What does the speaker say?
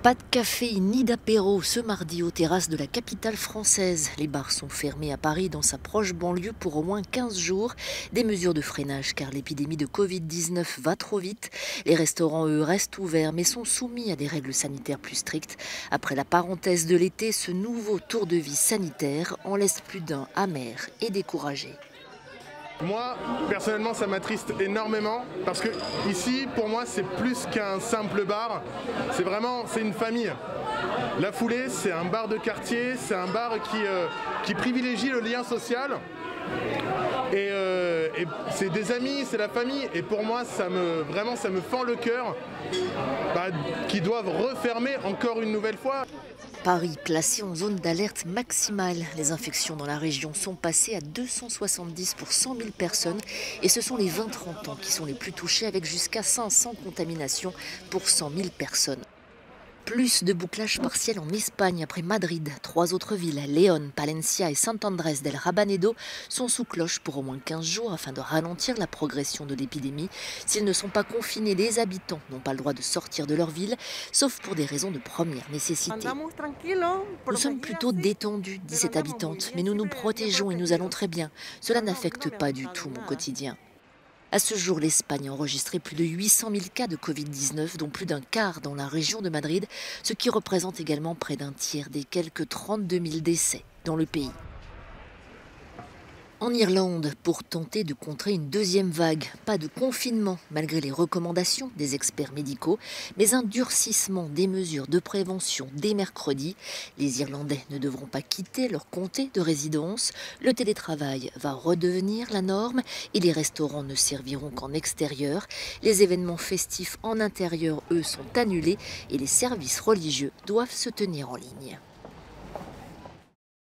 Pas de café ni d'apéro ce mardi aux terrasses de la capitale française. Les bars sont fermés à Paris dans sa proche banlieue pour au moins 15 jours. Des mesures de freinage car l'épidémie de Covid-19 va trop vite. Les restaurants, eux, restent ouverts mais sont soumis à des règles sanitaires plus strictes. Après la parenthèse de l'été, ce nouveau tour de vie sanitaire en laisse plus d'un amer et découragé. Moi, personnellement, ça m'attriste énormément parce que ici, pour moi, c'est plus qu'un simple bar. C'est une famille. La Foulée, c'est un bar de quartier, c'est un bar qui privilégie le lien social. Et c'est des amis, c'est la famille. Et pour moi, ça me fend le cœur qu'ils doivent refermer encore une nouvelle fois. Paris placé en zone d'alerte maximale. Les infections dans la région sont passées à 270 pour 100 000 personnes et ce sont les 20-30 ans qui sont les plus touchés avec jusqu'à 500 contaminations pour 100 000 personnes. Plus de bouclage partiel en Espagne après Madrid. 3 autres villes, Léon, Palencia et Sant Andrés del Rabanedo, sont sous cloche pour au moins 15 jours afin de ralentir la progression de l'épidémie. S'ils ne sont pas confinés, les habitants n'ont pas le droit de sortir de leur ville, sauf pour des raisons de première nécessité. Nous sommes plutôt détendus, dit cette habitante, mais nous nous protégeons et nous allons très bien. Cela n'affecte pas du tout mon quotidien. À ce jour, l'Espagne a enregistré plus de 800 000 cas de Covid-19, dont plus d'un quart dans la région de Madrid, ce qui représente également près d'un tiers des quelques 32 000 décès dans le pays. En Irlande, pour tenter de contrer une deuxième vague, pas de confinement malgré les recommandations des experts médicaux, mais un durcissement des mesures de prévention dès mercredi. Les Irlandais ne devront pas quitter leur comté de résidence. Le télétravail va redevenir la norme et les restaurants ne serviront qu'en extérieur. Les événements festifs en intérieur, eux, sont annulés et les services religieux doivent se tenir en ligne.